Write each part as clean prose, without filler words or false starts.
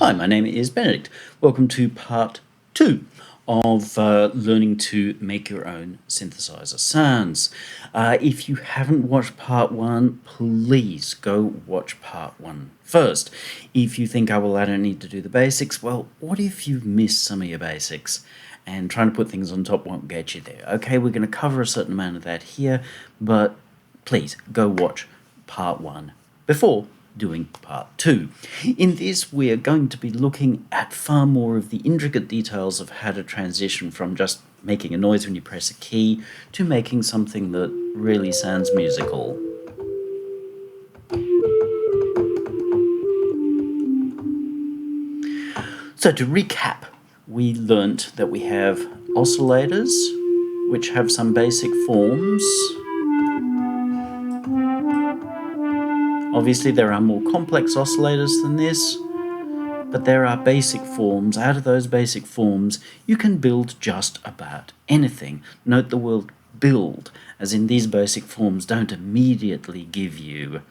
Hi, my name is Benedict. Welcome to part 2 of learning to make your own synthesizer sounds. If you haven't watched part 1, please go watch part 1 first. If you think, oh, well, I don't need to do the basics, well, what if you've missed some of your basics? And trying to put things on top won't get you there. Okay, we're going to cover a certain amount of that here, but please go watch part 1 before doing part 2. In this, we are going to be looking at far more of the intricate details of how to transition from just making a noise when you press a key to making something that really sounds musical. So to recap, we learnt that we have oscillators, which have some basic forms. Obviously, there are more complex oscillators than this, but there are basic forms. Out of those basic forms, you can build just about anything. Note the word build, as in these basic forms don't immediately give you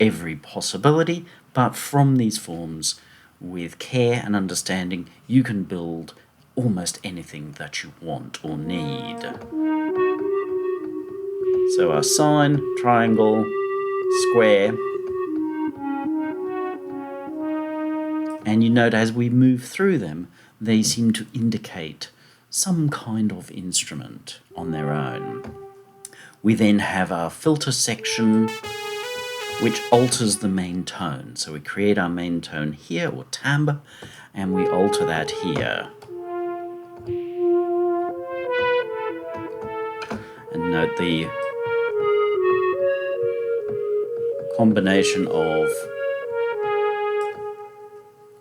every possibility, but from these forms, with care and understanding, you can build almost anything that you want or need. So our sine, triangle, square. And you note as we move through them, they seem to indicate some kind of instrument on their own. We then have our filter section, which alters the main tone. So we create our main tone here, or timbre, and we alter that here. And note the combination of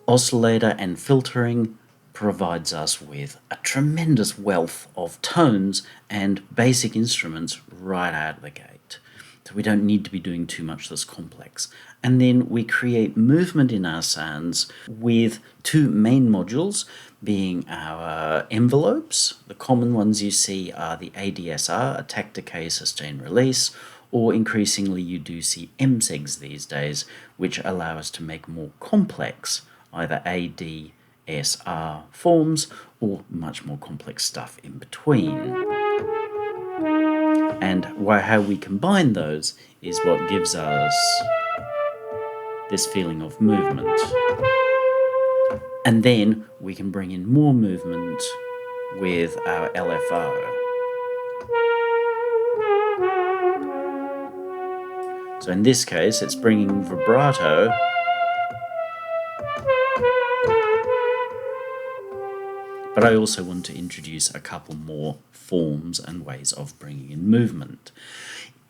oscillator and filtering provides us with a tremendous wealth of tones and basic instruments right out of the gate. So we don't need to be doing too much that's complex. And then we create movement in our sounds with two main modules, being our envelopes. The common ones you see are the ADSR, attack, decay, sustain, release, or increasingly you do see MSEGs these days, which allow us to make more complex either ADSR forms or much more complex stuff in between. And how we combine those is what gives us this feeling of movement. And then we can bring in more movement with our LFO. So in this case, it's bringing vibrato but I also want to introduce a couple more forms and ways of bringing in movement.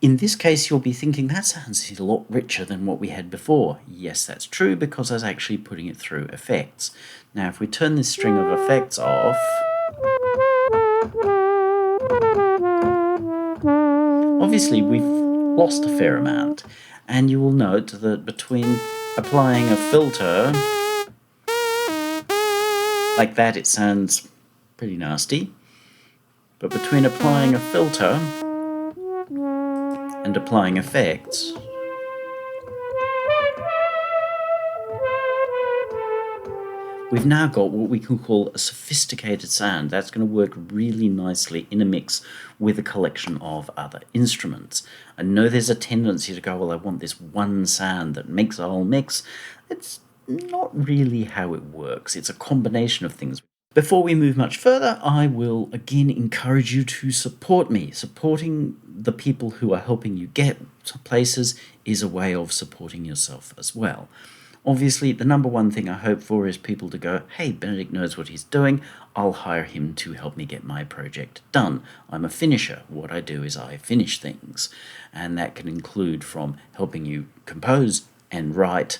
In this case, you'll be thinking, that sounds a lot richer than what we had before. Yes, that's true, because I was actually putting it through effects. Now, if we turn this string of effects off, obviously we've lost a fair amount, and you will note that between applying a filter like that, it sounds pretty nasty. But between applying a filter and applying effects, we've now got what we can call a sophisticated sound. That's going to work really nicely in a mix with a collection of other instruments. I know there's a tendency to go, well, I want this one sound that makes a whole mix. It's not really how it works. It's a combination of things. Before we move much further, I will again encourage you to support me. Supporting the people who are helping you get to places is a way of supporting yourself as well. Obviously, the number one thing I hope for is people to go, hey, Benedict knows what he's doing. I'll hire him to help me get my project done. I'm a finisher. What I do is I finish things. And that can include from helping you compose and write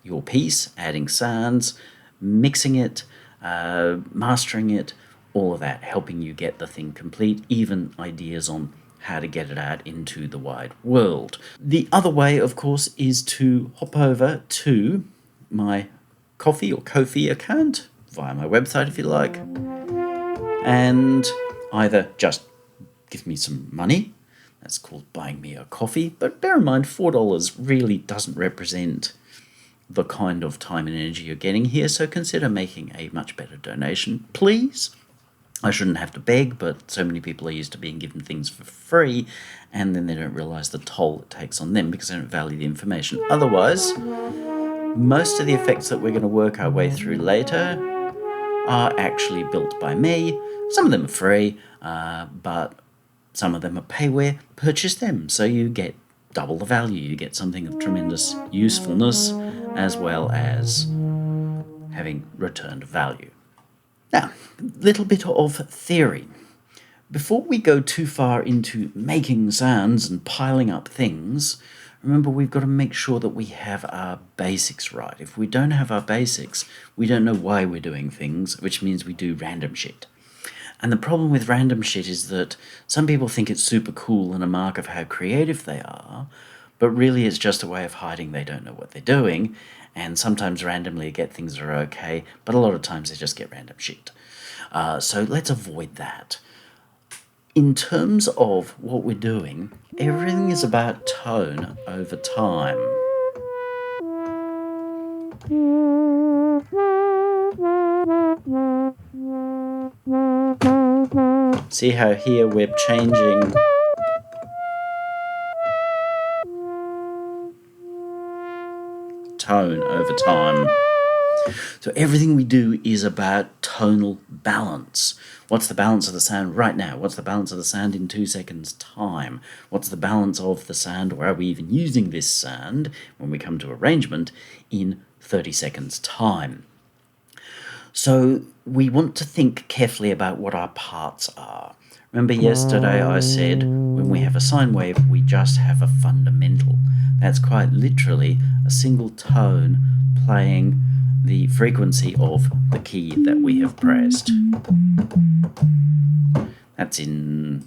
your piece, adding sounds, mixing it, mastering it, all of that, helping you get the thing complete, even ideas on how to get it out into the wide world. The other way, of course, is to hop over to my Ko-fi or Ko-fi account, via my website if you like, and either just give me some money. That's called buying me a coffee, but bear in mind $4 really doesn't represent the kind of time and energy you're getting here, so consider making a much better donation, please. I shouldn't have to beg, but so many people are used to being given things for free, and then they don't realise the toll it takes on them because they don't value the information. Otherwise, most of the effects that we're going to work our way through later are actually built by me. Some of them are free, but some of them are payware. Purchase them so you get double the value. You get something of tremendous usefulness as well as having returned value. Now, a little bit of theory. Before we go too far into making sounds and piling up things, remember we've got to make sure that we have our basics right. If we don't have our basics, we don't know why we're doing things, which means we do random shit. And the problem with random shit is that some people think it's super cool and a mark of how creative they are, but really it's just a way of hiding they don't know what they're doing, and sometimes randomly get things that are okay, but a lot of times they just get random shit. So let's avoid that. In terms of what we're doing, everything is about tone over time. See how here we're changing tone over time. So everything we do is about tonal balance. What's the balance of the sound right now? What's the balance of the sound in 2 seconds' time? What's the balance of the sound, or are we even using this sound when we come to arrangement in 30 seconds' time? So we want to think carefully about what our parts are. Remember yesterday I said when we have a sine wave, we just have a fundamental. That's quite literally a single tone playing the frequency of the key that we have pressed. That's in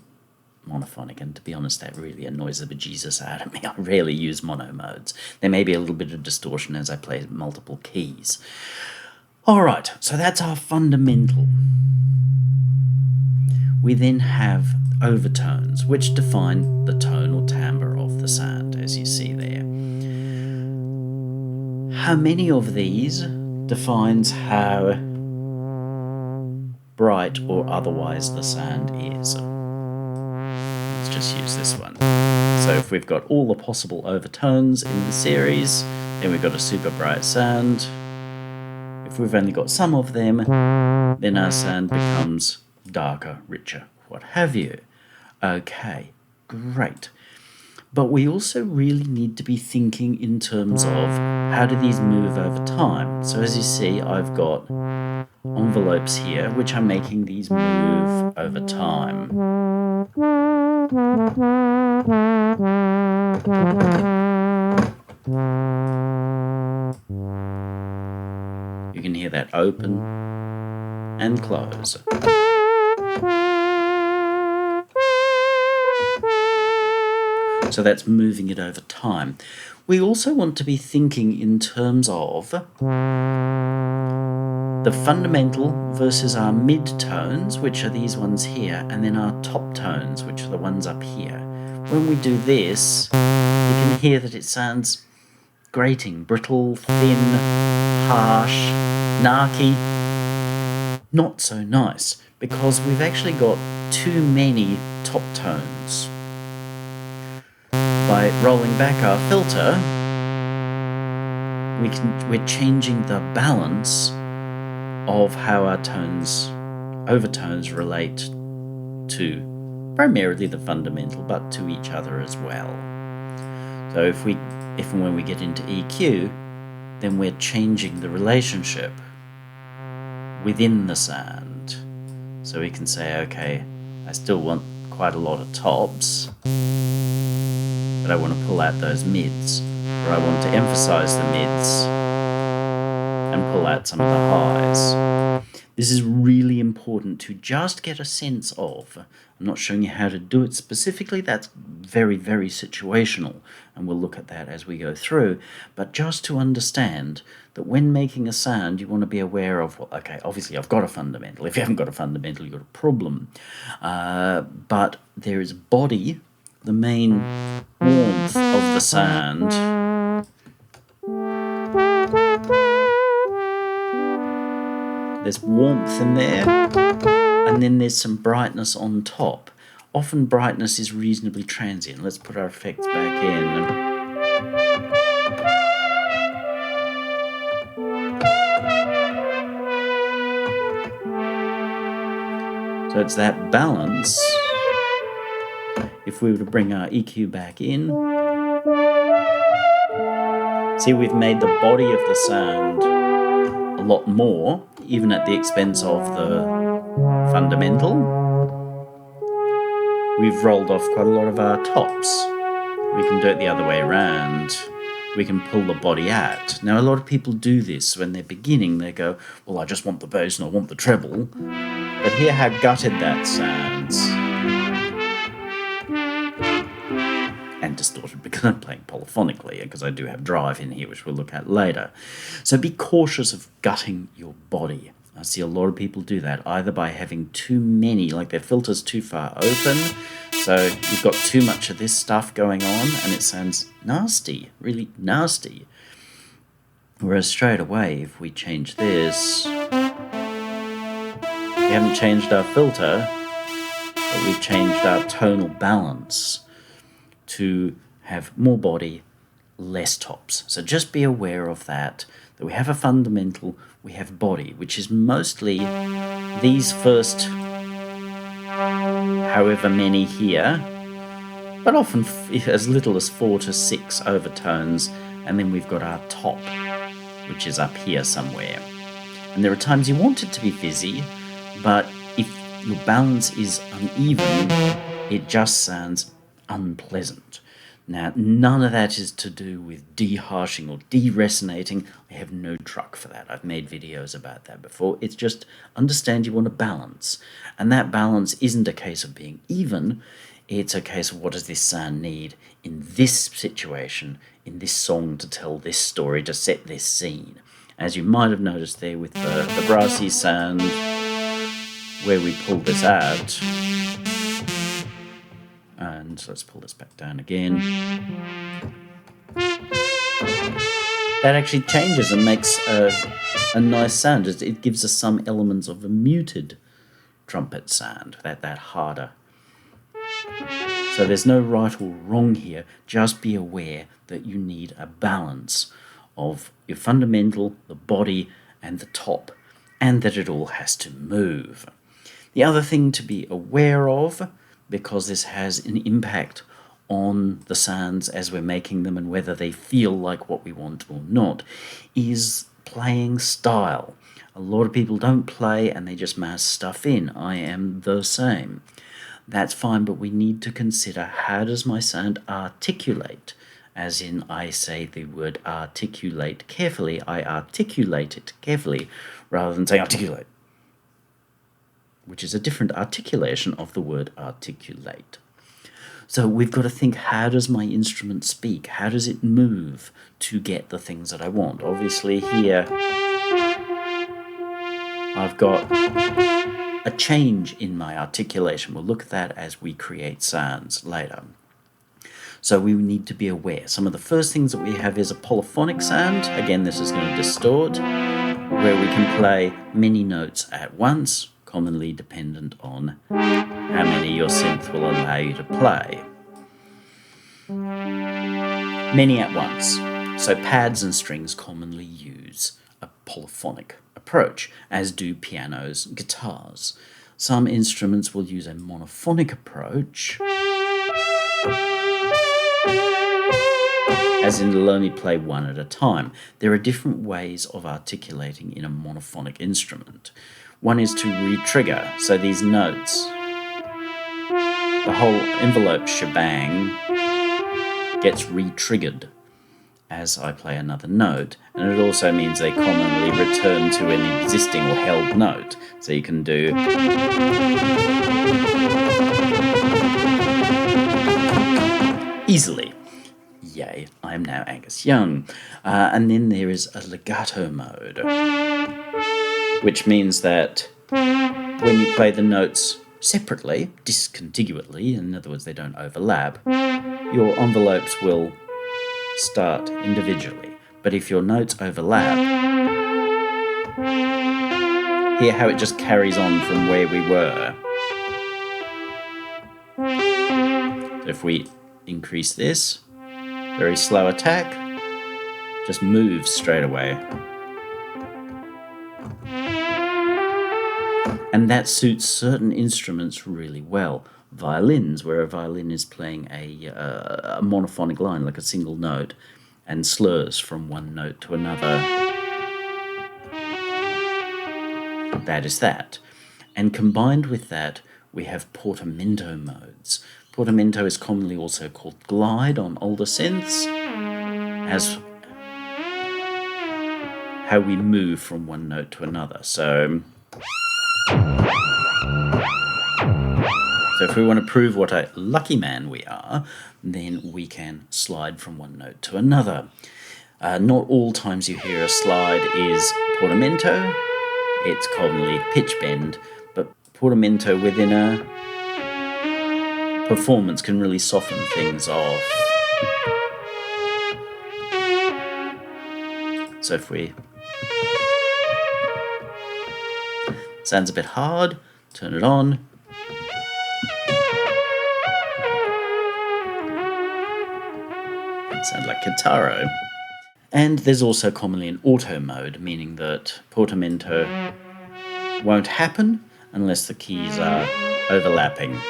monophonic, and to be honest, that really annoys the bejesus out of me. I rarely use mono modes. There may be a little bit of distortion as I play multiple keys. Alright, so that's our fundamental. We then have overtones, which define the tone or timbre of the sound, as you see there. How many of these defines how bright or otherwise the sound is? Let's just use this one. So if we've got all the possible overtones in the series, then we've got a super bright sound. If we've only got some of them, then our sound becomes darker, richer, what have you. Okay, great. But we also really need to be thinking in terms of how do these move over time. So as you see, I've got envelopes here which are making these move over time. You can hear that open and close. So that's moving it over time. We also want to be thinking in terms of the fundamental versus our mid-tones, which are these ones here, and then our top tones, which are the ones up here. When we do this, you can hear that it sounds grating, brittle, thin, harsh, narky. Not so nice, because we've actually got too many top tones. By rolling back our filter, we're changing the balance of how our overtones relate to primarily the fundamental, but to each other as well. So if and when we get into EQ, then we're changing the relationship within the sound. So we can say, okay, I still want quite a lot of tops, but I want to pull out those mids, or I want to emphasize the mids and pull out some of the highs. This is really important to just get a sense of. I'm not showing you how to do it specifically, that's very, very situational, and we'll look at that as we go through, but just to understand that when making a sound, you want to be aware of, well, okay, obviously I've got a fundamental. If you haven't got a fundamental, you've got a problem. But there is body, the main warmth of the sound, There's warmth in there, and then there's some brightness on top. Often brightness is reasonably transient. Let's put our effects back in. So it's that balance. If we were to bring our EQ back in, see, we've made the body of the sound a lot more, even at the expense of the fundamental. We've rolled off quite a lot of our tops. We can do it the other way around. We can pull the body out. Now, a lot of people do this when they're beginning. They go, well, I just want the bass and I want the treble. But hear how gutted that sounds. And distorted, because I'm playing polyphonically, because I do have drive in here, which we'll look at later. So be cautious of gutting your body. I see a lot of people do that, either by having too many, like their filter's too far open, so you've got too much of this stuff going on, and it sounds nasty, really nasty. Whereas straight away, if we change this, we haven't changed our filter, but we've changed our tonal balance to have more body, less tops. So just be aware of that we have a fundamental, we have body, which is mostly these first however many here, but often as little as 4 to 6 overtones, and then we've got our top, which is up here somewhere. And there are times you want it to be fizzy, but if your balance is uneven, it just sounds unpleasant. Now, none of that is to do with de-harshing or de-resonating. I have no truck for that. I've made videos about that before. It's just understand you want a balance. And that balance isn't a case of being even. It's a case of what does this sound need in this situation, in this song, to tell this story, to set this scene. As you might have noticed there with the brassy sound, where we pull this out. And let's pull this back down again. That actually changes and makes a nice sound. It gives us some elements of a muted trumpet sound, that harder. So there's no right or wrong here. Just be aware that you need a balance of your fundamental, the body, and the top, and that it all has to move. The other thing to be aware of, because this has an impact on the sounds as we're making them and whether they feel like what we want or not, is playing style. A lot of people don't play and they just mass stuff in. I am the same. That's fine, but we need to consider, how does my sound articulate? As in, I say the word articulate carefully. I articulate it carefully rather than saying articulate, which is a different articulation of the word articulate. So we've got to think, how does my instrument speak? How does it move to get the things that I want? Obviously here I've got a change in my articulation. We'll look at that as we create sounds later. So we need to be aware. Some of the first things that we have is a polyphonic sound. Again, this is going to distort, where we can play many notes at once, commonly dependent on how many your synth will allow you to play. Many at once. So pads and strings commonly use a polyphonic approach, as do pianos, guitars. Some instruments will use a monophonic approach, as in it'll only play one at a time. There are different ways of articulating in a monophonic instrument. One is to re-trigger, so these notes, the whole envelope shebang gets re-triggered as I play another note, and it also means they commonly return to an existing or held note. So you can do easily. Yay, I am now Angus Young. And then there is a legato mode, which means that when you play the notes separately, discontiguously, in other words, they don't overlap, your envelopes will start individually. But if your notes overlap, Hear how it just carries on from where we were. So if we increase this, very slow attack, just moves straight away. And that suits certain instruments really well. Violins, where a violin is playing a monophonic line, like a single note, and slurs from one note to another. That is that. And combined with that, we have portamento modes. Portamento is commonly also called glide on older synths, as how we move from one note to another. So if we want to prove what a lucky man we are, then we can slide from one note to another. Not all times you hear a slide is portamento. It's commonly pitch bend, but portamento within a performance can really soften things off. So if we... sounds a bit hard, turn it on. Sounds like Guitaro. And there's also commonly an auto mode, meaning that portamento won't happen unless the keys are overlapping.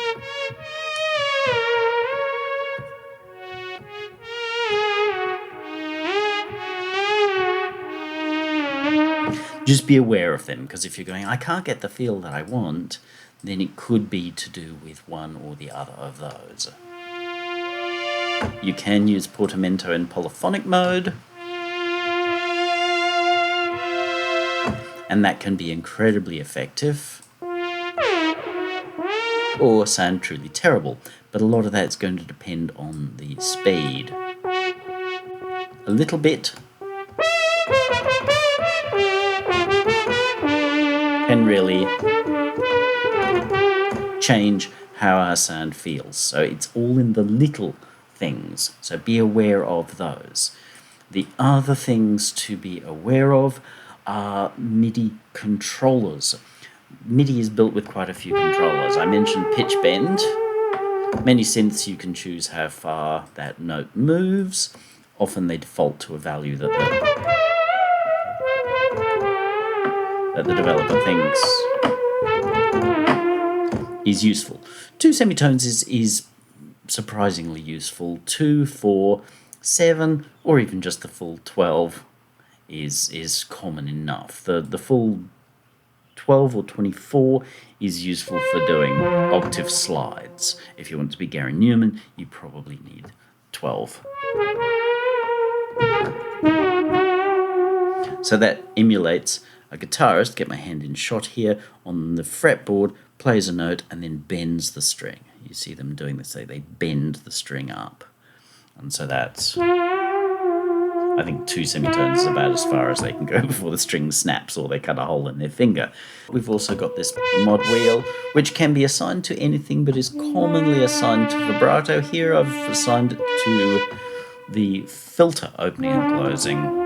Just be aware of them, because if you're going, I can't get the feel that I want, then it could be to do with one or the other of those. You can use portamento in polyphonic mode, and that can be incredibly effective, or sound truly terrible, but a lot of that's going to depend on the speed. A little bit can really change how our sound feels. So it's all in the little things, so be aware of those. The other things to be aware of are MIDI controllers. MIDI is built with quite a few controllers. I mentioned pitch bend. Many synths you can choose how far that note moves. Often they default to a value that the developer thinks is useful. 2 semitones is surprisingly useful. 2, 4, 7, or even just the full 12 is common enough. The full 12 or 24 is useful for doing octave slides. If you want to be Gary Newman, you probably need 12. So that emulates a guitarist, get my hand in shot here, on the fretboard, plays a note and then bends the string. You see them doing this, they bend the string up. And so that's, I think 2 semitones is about as far as they can go before the string snaps or they cut a hole in their finger. We've also got this mod wheel, which can be assigned to anything but is commonly assigned to vibrato. Here I've assigned it to the filter opening and closing.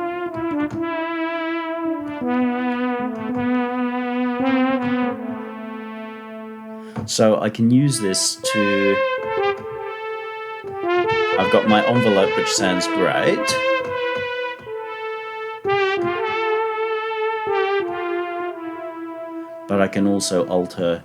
So I can use this to... I've got my envelope, which sounds great. But I can also alter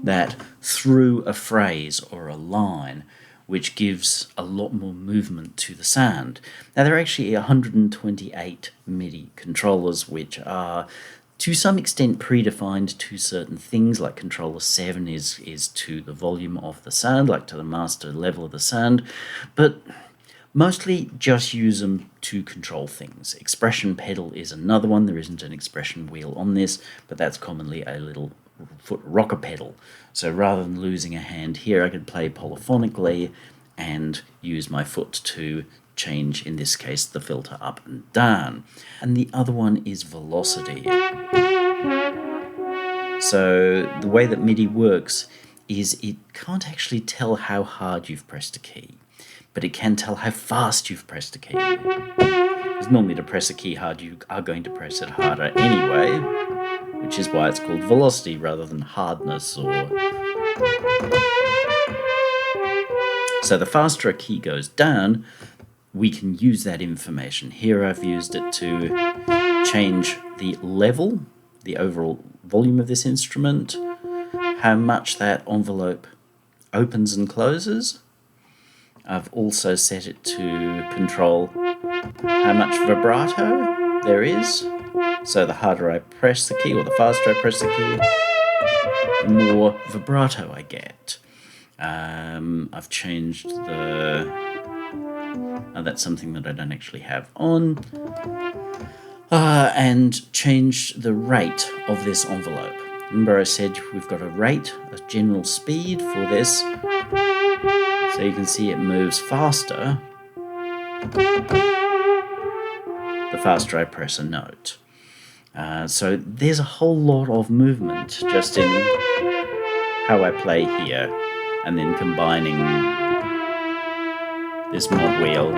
that through a phrase or a line, which gives a lot more movement to the sound. Now, there are actually 128 MIDI controllers, which are to some extent predefined to certain things, like controller 7 is to the volume of the sound, like to the master level of the sound, but mostly just use them to control things. Expression pedal is another one. There isn't an expression wheel on this, but that's commonly a little foot rocker pedal. So rather than losing a hand here, I could play polyphonically and use my foot to change, in this case, the filter up and down. And the other one is velocity. So the way that MIDI works is it can't actually tell how hard you've pressed a key, but it can tell how fast you've pressed a key. Because normally to press a key hard, you are going to press it harder anyway, which is why it's called velocity rather than hardness. So the faster a key goes down, we can use that information. Here I've used it to change the level, the overall volume of this instrument, how much that envelope opens and closes. I've also set it to control how much vibrato there is. So the harder I press the key, or the faster I press the key, the more vibrato I get. I've changed the... that's something that I don't actually have on. And changed the rate of this envelope. Remember I said we've got a rate, a general speed for this. So you can see it moves faster the faster I press a note. So there's a whole lot of movement just in how I play here, and then combining this mod wheel.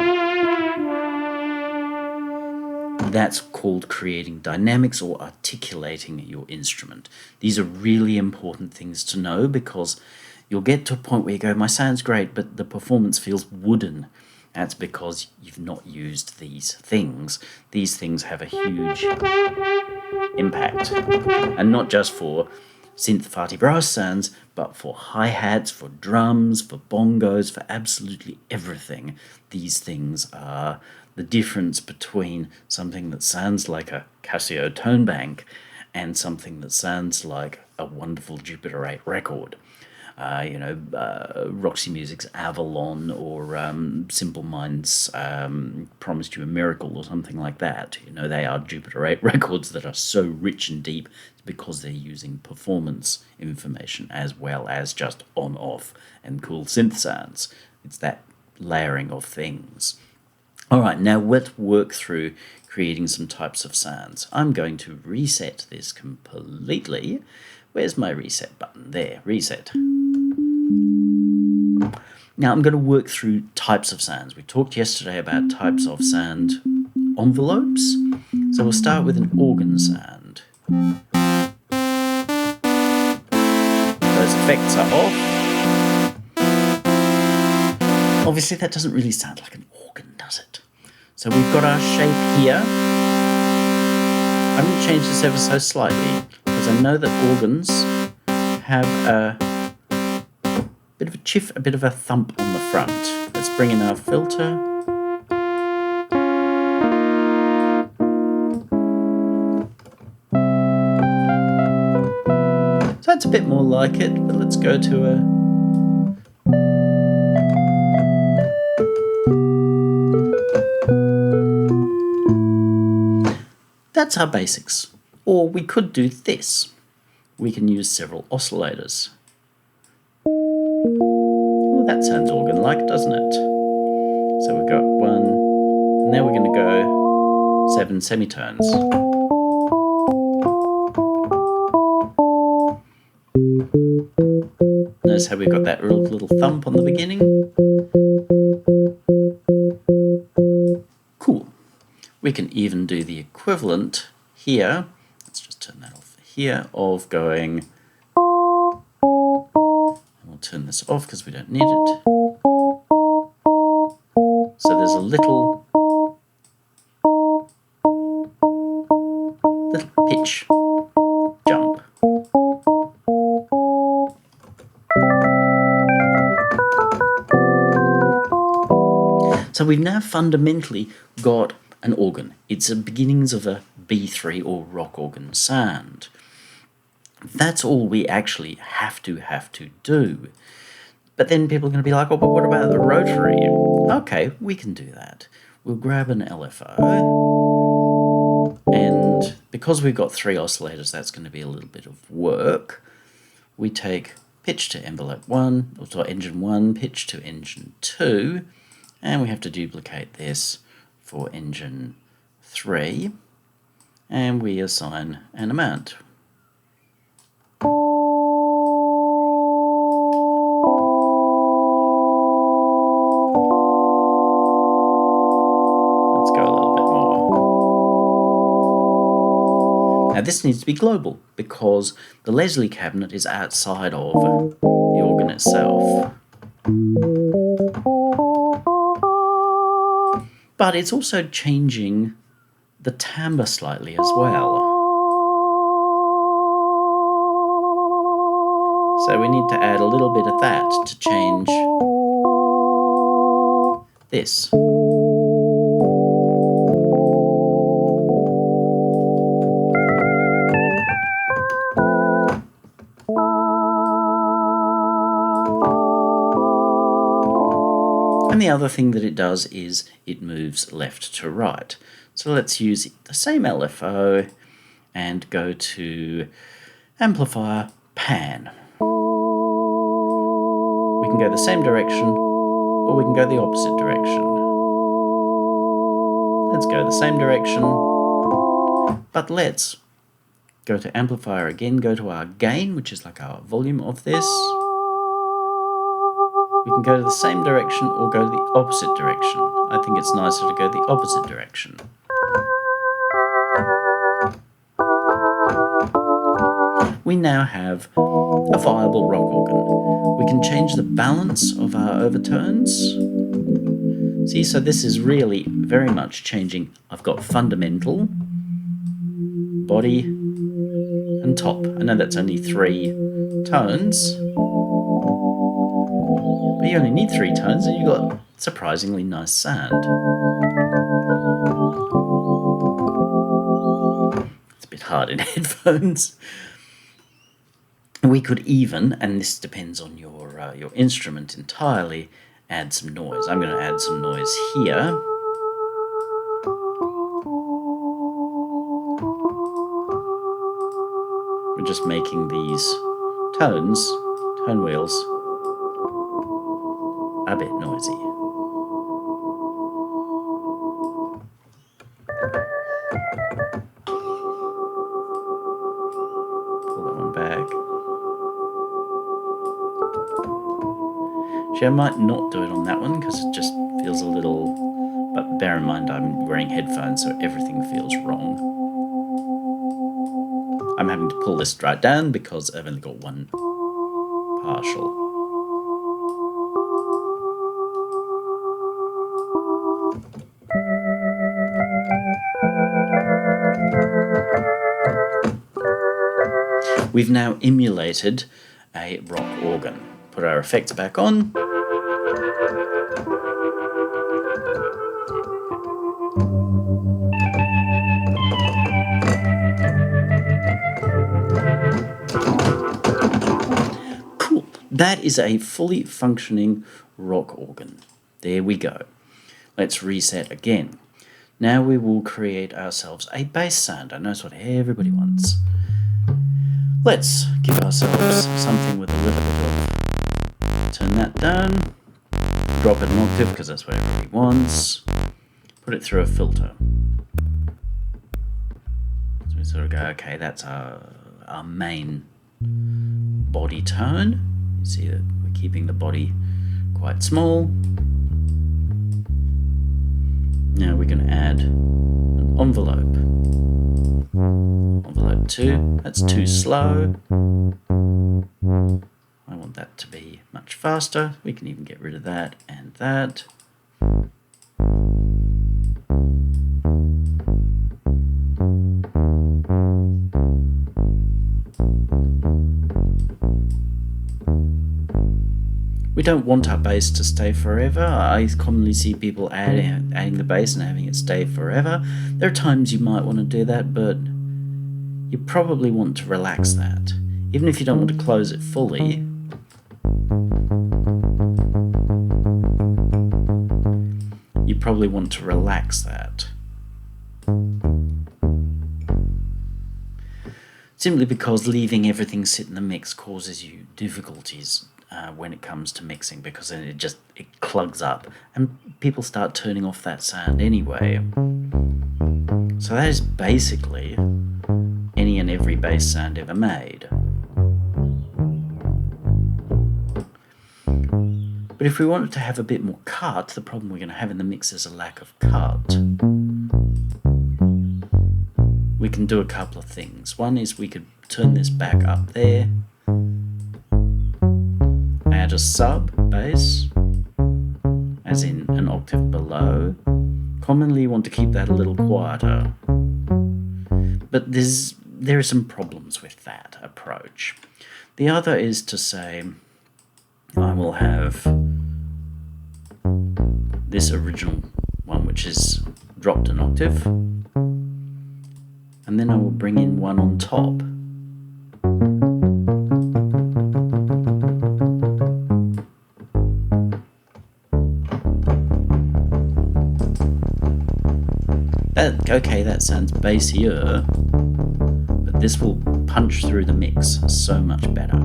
That's called creating dynamics or articulating your instrument. These are really important things to know, because you'll get to a point where you go, my sound's great, but the performance feels wooden. That's because you've not used these things. These things have a huge impact. And not just for synth farty brass sounds, but for hi-hats, for drums, for bongos, for absolutely everything. These things are the difference between something that sounds like a Casio tone bank and something that sounds like a wonderful Jupiter 8 record. Roxy Music's Avalon, or Simple Minds' Promised You a Miracle, or something like that. They are Jupiter 8 records that are so rich and deep because they're using performance information as well as just on-off and cool synth sounds. It's that layering of things. All right, now let's work through creating some types of sounds. I'm going to reset this completely. Where's my reset button? There, reset. Now I'm going to work through types of sounds. We talked yesterday about types of sound envelopes. So we'll start with an organ sound. Those effects are off. Obviously that doesn't really sound like an organ, does it? So we've got our shape here. I'm going to change this ever so slightly, because I know that organs have a bit of a chiff, a bit of a thump on the front. Let's bring in our filter. So that's a bit more like it, but let's go to a... That's our basics. Or we could do this. We can use several oscillators. Oh, that sounds organ-like, doesn't it? So we've got one, and now we're going to go 7 semitones. Notice how we've got that little thump on the beginning? Cool. We can even do the equivalent here. Let's just turn that off here, of going... We'll turn this off because we don't need it. So there's a little pitch jump. So we've now fundamentally got an organ. It's the beginnings of a B3 or rock organ sound. That's all we actually have to do. But then people are going to be like, oh, but what about the rotary? Okay, we can do that. We'll grab an LFO, and because we've got 3 oscillators, that's going to be a little bit of work. We take pitch to envelope 1, or to engine 1, pitch to engine 2, and we have to duplicate this for engine 3, and we assign an amount. Now this needs to be global because the Leslie cabinet is outside of the organ itself. But it's also changing the timbre slightly as well. So we need to add a little bit of that to change this. And the other thing that it does is it moves left to right. So let's use the same LFO and go to Amplifier, Pan. We can go the same direction or we can go the opposite direction. Let's go the same direction, but let's go to Amplifier again, go to our gain, which is like our volume of this. We can go to the same direction or go to the opposite direction. I think it's nicer to go the opposite direction. We now have a viable rock organ. We can change the balance of our overtones. See, so this is really very much changing. I've got fundamental, body, and top. I know that's only 3 tones. But you only need 3 tones and you've got surprisingly nice sound. It's a bit hard in headphones. We could even, and this depends on your instrument entirely, add some noise. I'm going to add some noise here. We're just making these tone wheels, a bit noisy. Pull that one back. Actually, I might not do it on that one because it just feels a little... But bear in mind I'm wearing headphones, so everything feels wrong. I'm having to pull this right down because I've only got one partial. We've now emulated a rock organ. Put our effects back on. Cool. That is a fully functioning rock organ. There we go. Let's reset again. Now we will create ourselves a bass sound. I know it's what everybody wants. Let's give ourselves something with a little bit of... Turn that down. Drop it an octave because that's what everybody wants. Put it through a filter. So we sort of go, okay, that's our main body tone. You see that we're keeping the body quite small. Now we're going to add an envelope. Envelope 2, that's too slow. I want that to be much faster. We can even get rid of that and that. We don't want our bass to stay forever. I commonly see people adding the bass and having it stay forever. There are times you might want to do that, but you probably want to relax that. Even if you don't want to close it fully, you probably want to relax that. Simply because leaving everything sit in the mix causes you difficulties when it comes to mixing, because then it clugs up and people start turning off that sound anyway. So that is basically any and every bass sound ever made. But if we wanted to have a bit more cut, the problem we're going to have in the mix is a lack of cut. we can do a couple of things. One is we could turn this back up there, add a sub bass, as in an octave below. Commonly you want to keep that a little quieter, but there are some problems with that approach. The other is to say, I will have this original one which is dropped an octave, and then I will bring in one on top. Okay, that sounds bassier, but this will punch through the mix so much better,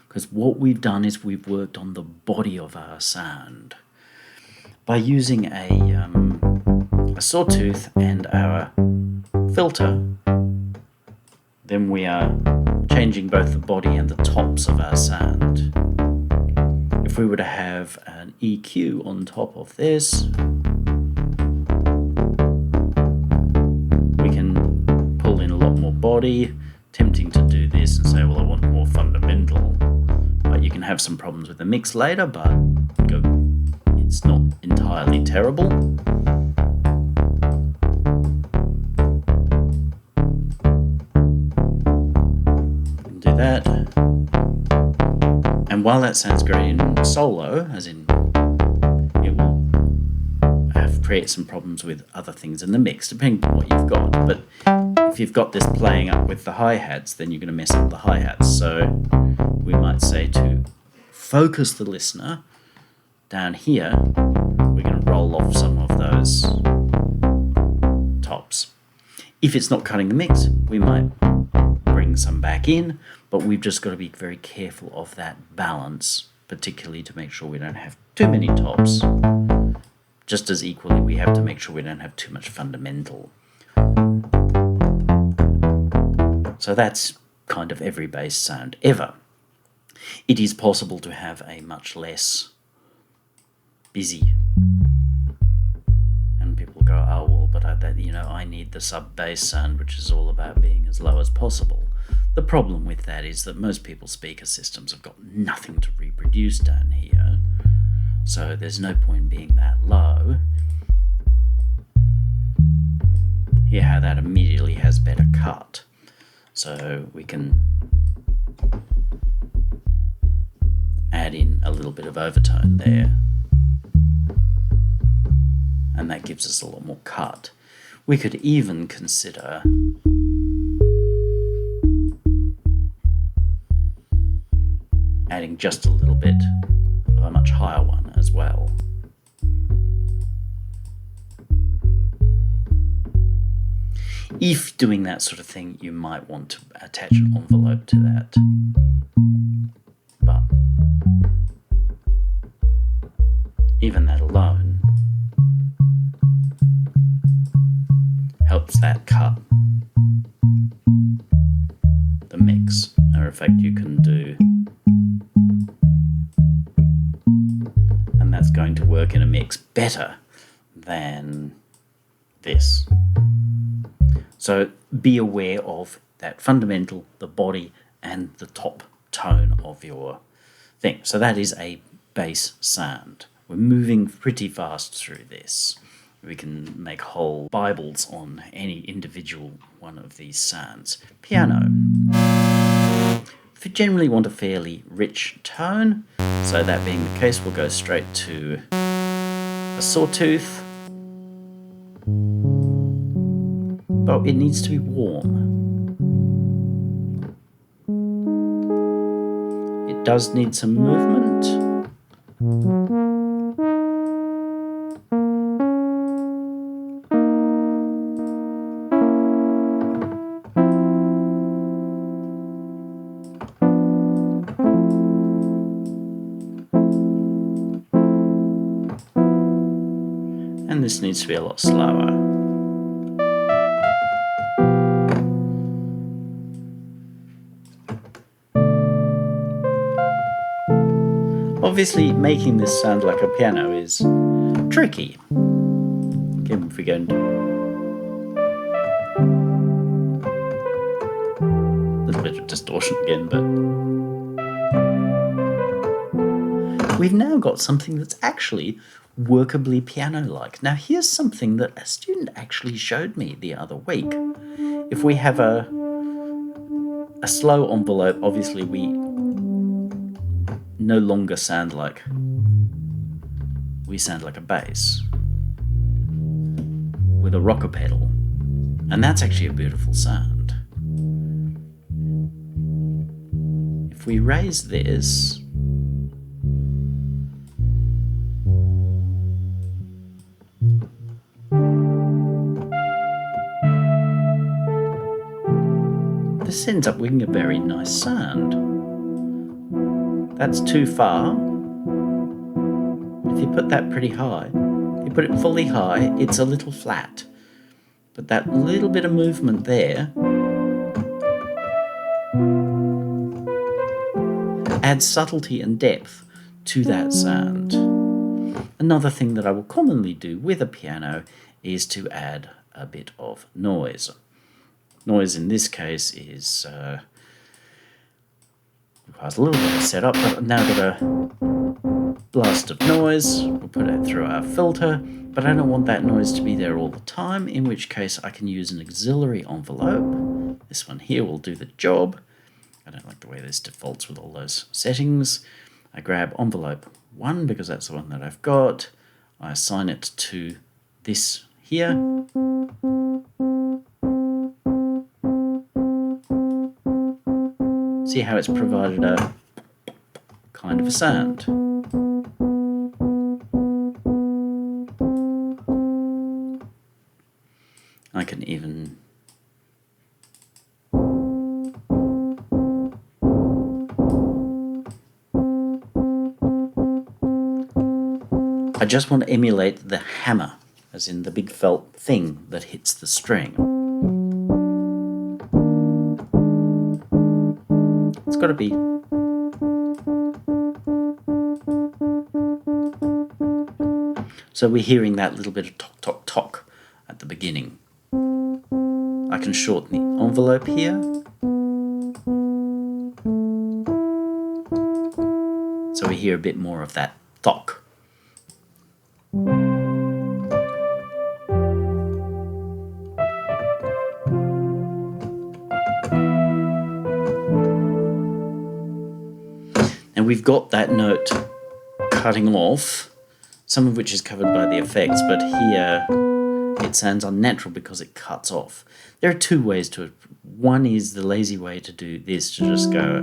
because what we've done is we've worked on the body of our sound by using a sawtooth and our filter. Then we are changing both the body and the tops of our sound. If we were to have an EQ on top of this, we can pull in a lot more body. Tempting to do this and say, well, I want more fundamental, but you can have some problems with the mix later, but it's not entirely terrible. Do that. And while that sounds great in solo, as in it will create some problems with other things in the mix, depending on what you've got. But if you've got this playing up with the hi-hats, then you're going to mess up the hi-hats. So we might say to focus the listener down here, we're going to roll off some of those tops. If it's not cutting the mix, we might bring some back in, but we've just got to be very careful of that balance, particularly to make sure we don't have too many tops. Just as equally, we have to make sure we don't have too much fundamental. So that's kind of every bass sound ever. It is possible to have a much less busy, and people go, oh well, but I need the sub bass sound, which is all about being as low as possible. The problem with that is that most people's speaker systems have got nothing to reproduce down here, so there's no point being that low. Hear how that immediately has better cut. So we can add in a little bit of overtone there, and that gives us a lot more cut. We could even consider adding just a little bit of a much higher one as well. If doing that sort of thing, you might want to attach an envelope to that. But even that alone helps that cut the mix. Matter of fact, you can do, and that's going to work in a mix better than this. So be aware of that fundamental, the body, and the top tone of your thing. So that is a bass sound. We're moving pretty fast through this. We can make whole Bibles on any individual one of these sounds. Piano. If you generally want a fairly rich tone, so that being the case, we'll go straight to a sawtooth. But it needs to be warm. It does need some movement. And this needs to be a lot slower. Obviously, making this sound like a piano is tricky. Again, if we go into distortion again, but we've now got something that's actually workably piano-like. Now here's something that a student actually showed me the other week. If we have a slow envelope, obviously we no longer sound like a bass with a rocker pedal, and that's actually a beautiful sound. If we raise this, this ends up with a very nice sound. That's too far. If you put that pretty high, if you put it fully high, it's a little flat. But that little bit of movement there adds subtlety and depth to that sound. Another thing that I will commonly do with a piano is to add a bit of noise. Noise in this case is requires a little bit of setup, but I've now got a blast of noise. We'll put it through our filter, but I don't want that noise to be there all the time, in which case I can use an auxiliary envelope. This one here will do the job. I don't like the way this defaults with all those settings. I grab envelope 1 because that's the one that I've got. I assign it to this here. See how it's provided a kind of a sound. I can even I just want to emulate the hammer, as in the big felt thing that hits the string. It's got to be. So we're hearing that little bit of tock, tock, tock at the beginning. I can shorten the envelope here. So we hear a bit more of that tock. And we've got that note cutting off, some of which is covered by the effects, but here it sounds unnatural because it cuts off. There are two ways to it. One is the lazy way to do this, to just go.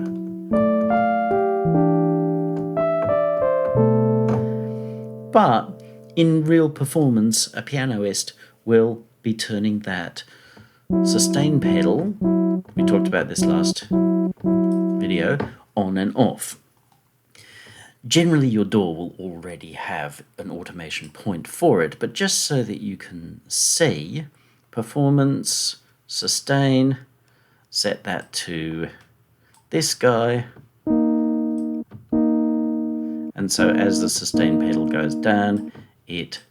But in real performance, a pianist will be turning that sustain pedal, we talked about this last video, on and off. Generally your DAW will already have an automation point for it, but just so that you can see, performance, sustain, set that to this guy, and so as the sustain pedal goes down, it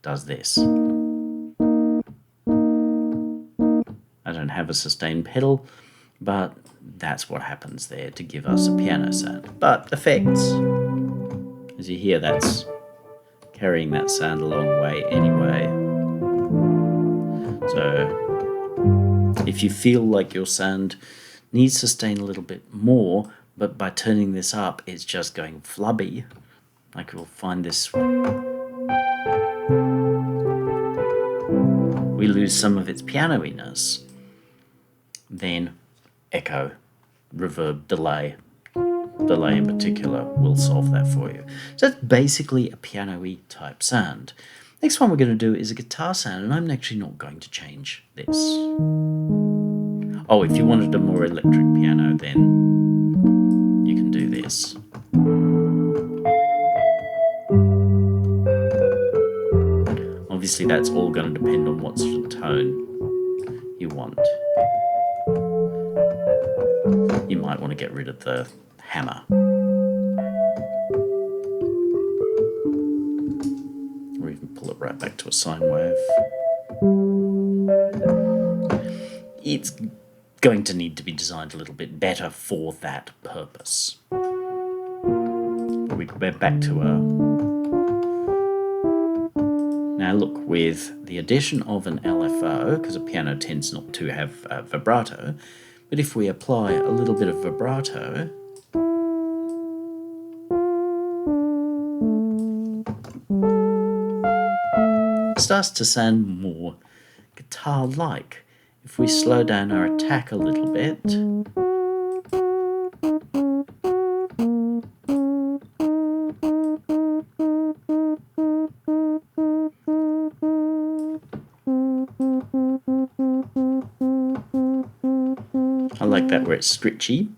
does this. I don't have a sustain pedal, but that's what happens there to give us a piano sound. But effects, as you hear, that's carrying that sound a long way anyway. So if you feel like your sound needs sustain a little bit more, but by turning this up, it's just going flubby, like you'll find this, we lose some of its piano-iness, then echo, reverb, delay in particular will solve that for you. So that's basically a piano-y type sound. Next one we're going to do is a guitar sound, and I'm actually not going to change this. Oh, if you wanted a more electric piano, then you can do this. Obviously that's all going to depend on what sort of tone you want. You might want to get rid of the hammer. Or even pull it right back to a sine wave. It's going to need to be designed a little bit better for that purpose. We go back to now look, with the addition of an LFO, because a piano tends not to have vibrato, but if we apply a little bit of vibrato, it starts to sound more guitar-like. If we slow down our attack a little bit, I like that where it's scritchy.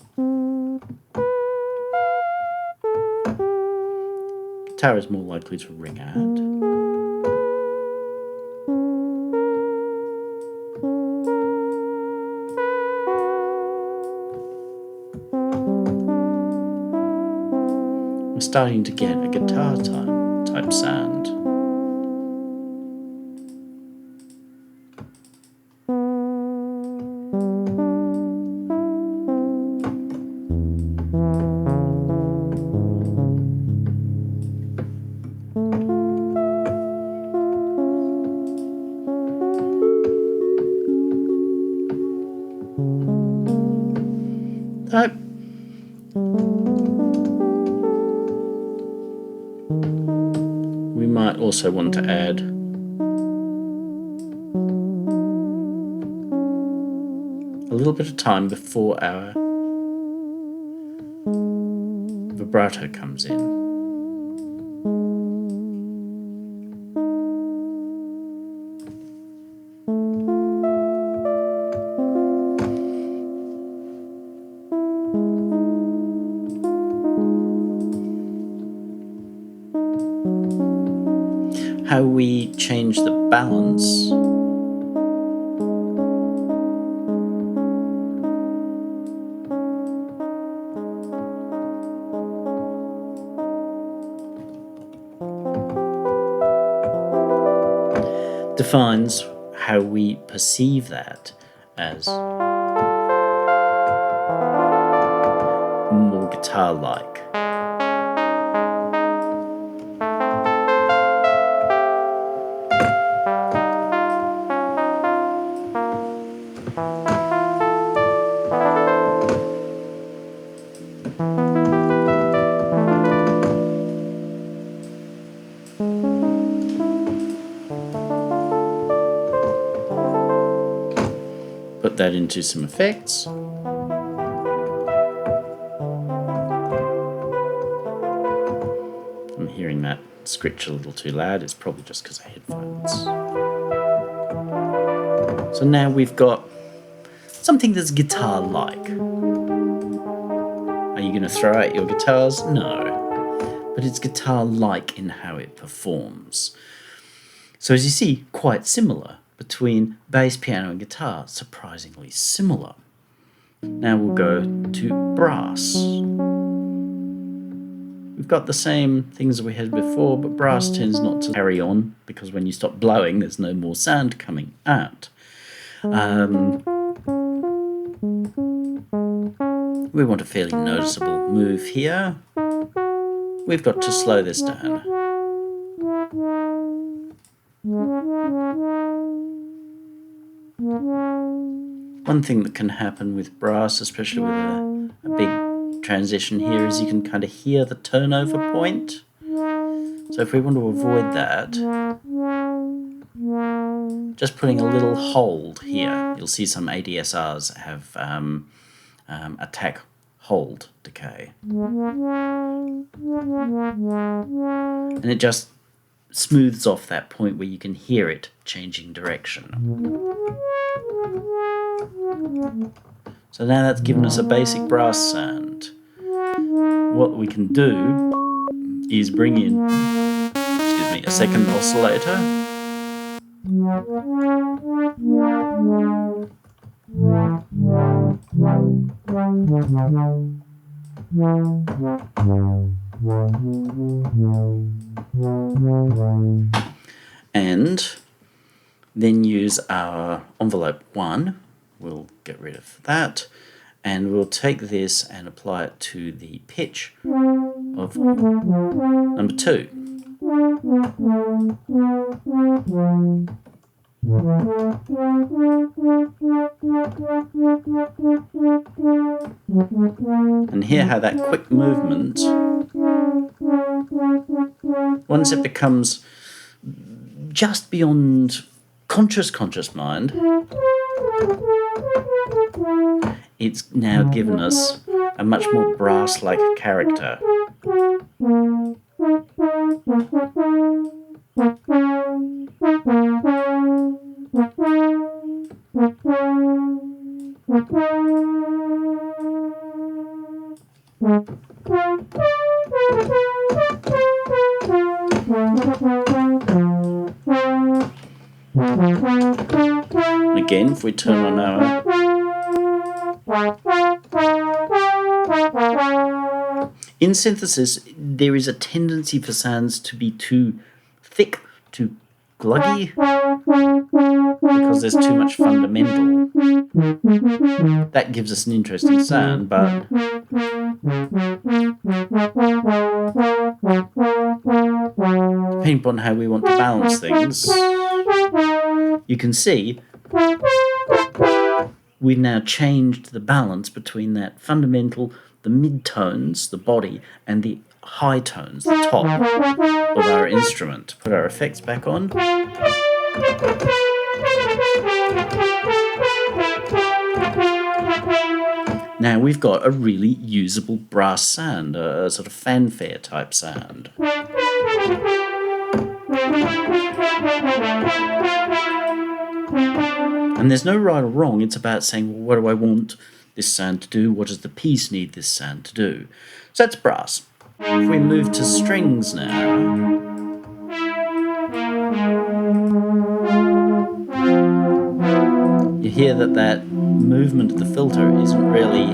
Guitar is more likely to ring out. We're starting to get a guitar type sound. We might also want to add a little bit of time before our vibrato comes in. How we change the balance defines how we perceive that as more guitar-like. Put that into some effects. I'm hearing that scritch a little too loud. It's probably just because of headphones. So now we've got something that's guitar-like. Are you going to throw out your guitars? No. But it's guitar-like in how it performs. So as you see, quite similar between bass, piano and guitar, surprisingly similar. Now we'll go to brass. We've got the same things that we had before, but brass tends not to carry on because when you stop blowing, there's no more sound coming out. We want a fairly noticeable move here. We've got to slow this down. One thing that can happen with brass, especially with a big transition here, is you can kind of hear the turnover point. So if we want to avoid that, just putting a little hold here. You'll see some ADSRs have attack hold decay. And it just smooths off that point where you can hear it changing direction. So now that's given us a basic brass sound. What we can do is bring in, a second oscillator. And then use our envelope 1, we'll get rid of that. And we'll take this and apply it to the pitch of number 2. And hear how that quick movement, once it becomes just beyond conscious mind, it's now given us a much more brass-like character. Again, if we turn on our in synthesis, there is a tendency for sounds to be too thick, too gluggy, because there's too much fundamental. That gives us an interesting sound, but depending upon how we want to balance things, you can see we've now changed the balance between that fundamental, the mid-tones, the body, and the high tones, the top of our instrument. Put our effects back on. Now we've got a really usable brass sound, a sort of fanfare type sound. And there's no right or wrong, it's about saying, well, what do I want this sound to do? What does the piece need this sound to do? So that's brass. If we move to strings now, you hear that movement of the filter isn't really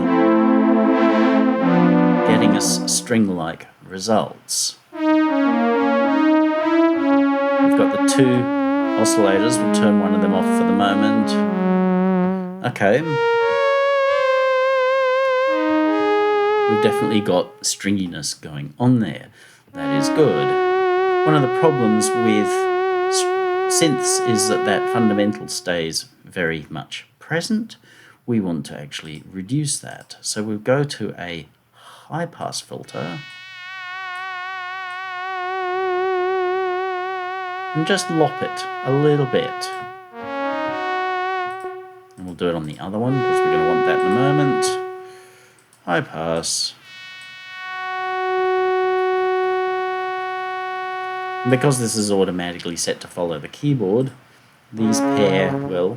getting us string-like results. We've got the 2 oscillators. We'll turn one of them off for the moment. Okay. We've definitely got stringiness going on there. That is good. One of the problems with synths is that fundamental stays very much present. We want to actually reduce that. So we'll go to a high-pass filter and just lop it a little bit. And we'll do it on the other one because we're going to want that in a moment. High pass. And because this is automatically set to follow the keyboard, these pair will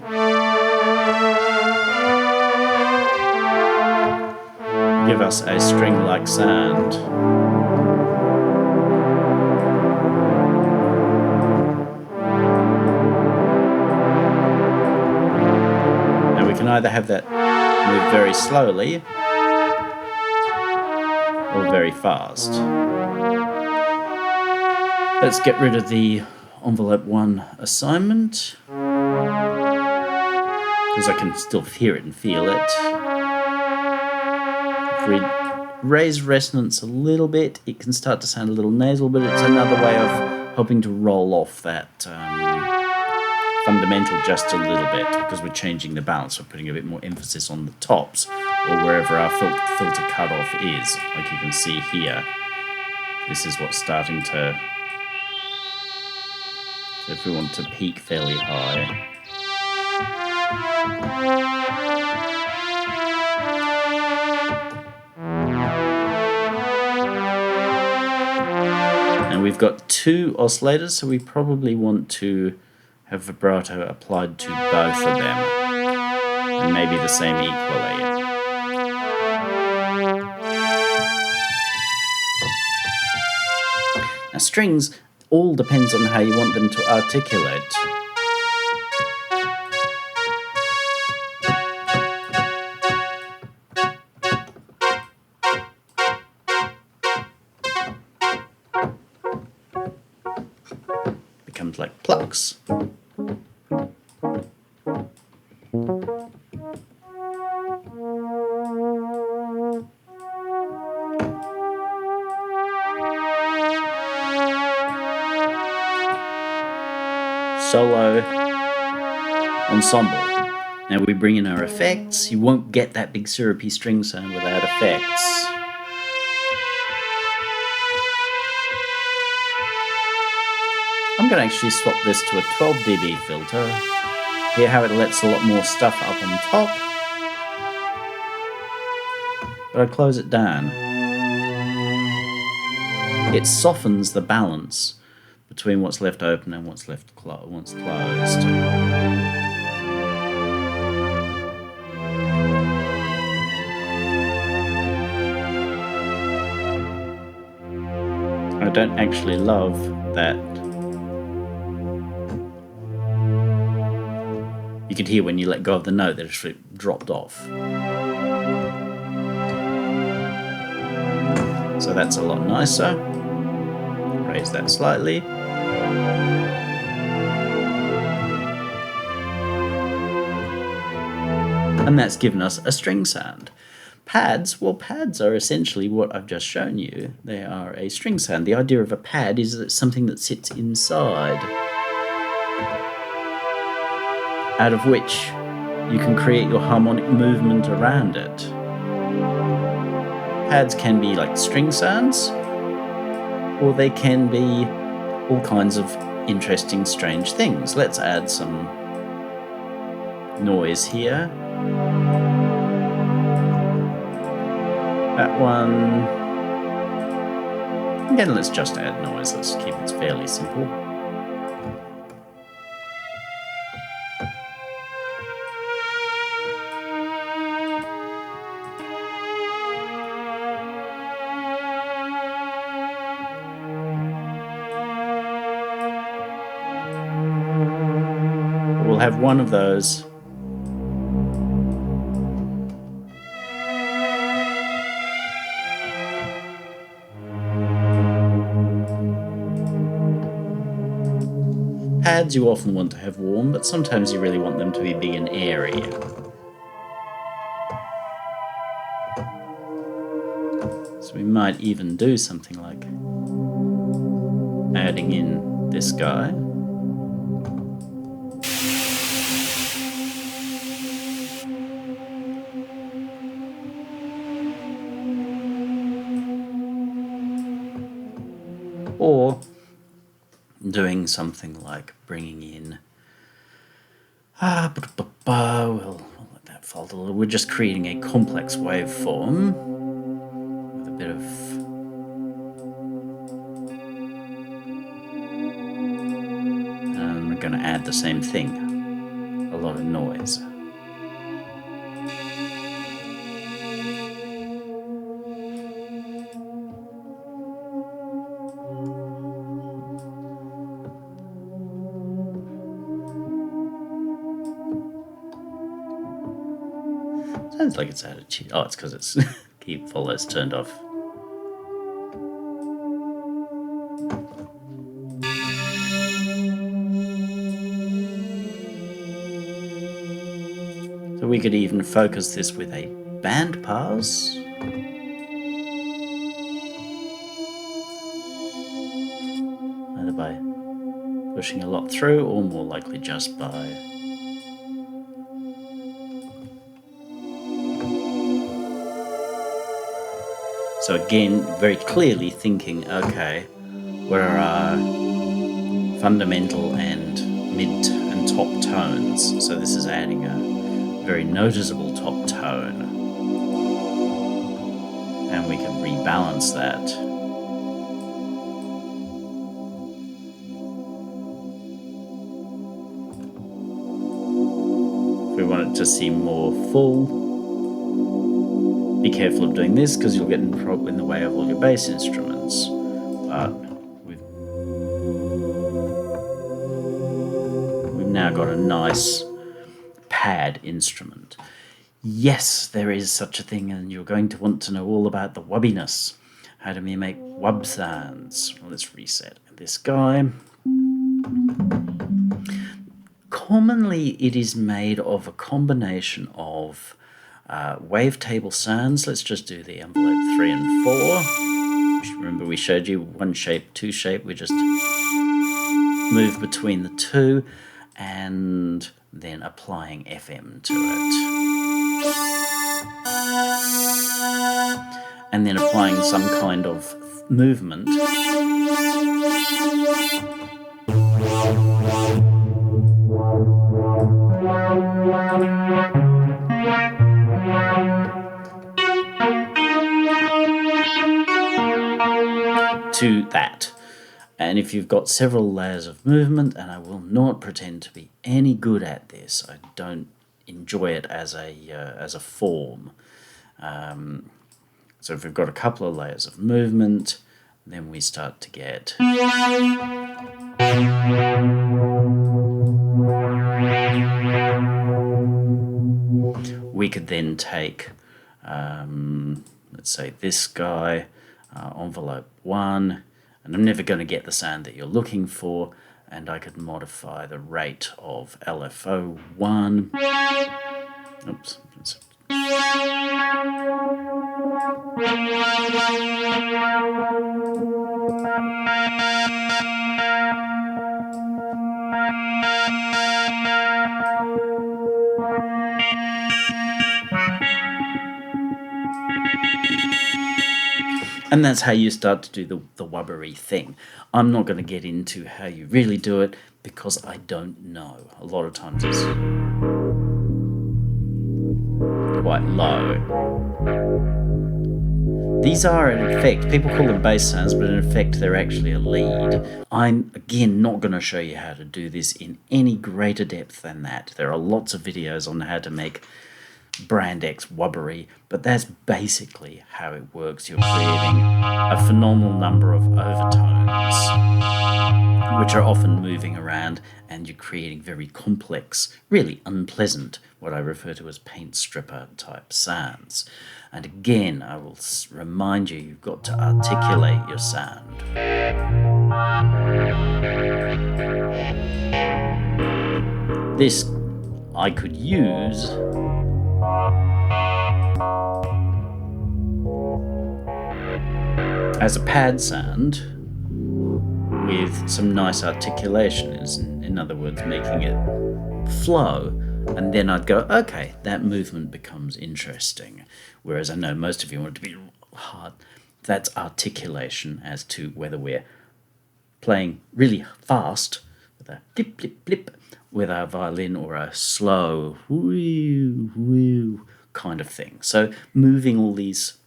give us a string-like sound. Now we can either have that move very slowly or very fast. Let's get rid of the envelope 1 assignment, because I can still hear it and feel it. If we raise resonance a little bit, it can start to sound a little nasal, but it's another way of helping to roll off that fundamental just a little bit, because we're changing the balance. We're putting a bit more emphasis on the tops, or wherever our filter cutoff is. Like you can see here, this is what's starting to... So if we want to peak fairly high. And we've got 2 oscillators, so we probably want to have vibrato applied to both of them, and maybe the same equally. Now strings all depends on how you want them to articulate. Becomes like plucks. solo ensemble. Now we bring in our effects. You won't get that big syrupy string sound without effects. I'm going to actually swap this to a 12 dB filter. Hear how it lets a lot more stuff up on top. But I close it down. It softens the balance between what's left open and what's closed. I don't actually love that. You could hear when you let go of the note that it actually dropped off. So that's a lot nicer. Raise that slightly. And that's given us a string sound. Pads, well, pads are essentially what I've just shown you. They are a string sound. The idea of a pad is that it's something that sits inside, out of which you can create your harmonic movement around it. Pads can be like string sounds, or they can be all kinds of interesting, strange things. Let's add some noise here. That one. Again, let's just add noise. Let's keep it fairly simple. We'll have one of those. Pads you often want to have warm, but sometimes you really want them to be big and airy. So we might even do something like adding in this guy. Or doing something like bringing in we'll let that fold a little. We're just creating a complex waveform with a bit of and we're going to add the same thing, a lot of noise. Sounds like it's out of tune. Oh, it's because it's keep follows turned off. So we could even focus this with a band pass. Either by pushing a lot through or more likely just by so again, very clearly thinking, okay, where are our fundamental and mid and top tones? So this is adding a very noticeable top tone. And we can rebalance that. If we want it to seem more full, be careful of doing this because you'll get in the way of all your bass instruments. But we've now got a nice pad instrument. Yes, there is such a thing, and you're going to want to know all about the wubbiness. How do we make wub sounds? Well, let's reset this guy. Commonly, it is made of a combination of wavetable sounds. Let's just do the envelope 3 and 4. Remember we showed you one shape, two shape. We just move between the two, and then applying FM to it. And then applying some kind of movement. To that. And if you've got several layers of movement, and I will not pretend to be any good at this, I don't enjoy it as a form. So if we've got a couple of layers of movement, then we start to get we could then take let's say this guy, envelope 1, and I'm never going to get the sound that you're looking for, and I could modify the rate of LFO1. Oops. And that's how you start to do the wubbery thing. I'm not going to get into how you really do it because I don't know. A lot of times it's quite low. These are, in effect, people call them bass sounds, but in effect they're actually a lead. I'm, again, not going to show you how to do this in any greater depth than that. There are lots of videos on how to make Brand X wubbery, but that's basically how it works. You're creating a phenomenal number of overtones, which are often moving around, and you're creating very complex, really unpleasant, what I refer to as paint stripper type sounds. And again, I will remind you, you've got to articulate your sound. This I could use as a pad sound with some nice articulation, in other words, making it flow, and then I'd go, okay, that movement becomes interesting. Whereas I know most of you want it to be hard. That's articulation as to whether we're playing really fast with a blip, blip, blip with our violin, or a slow woo, woo kind of thing. So moving all these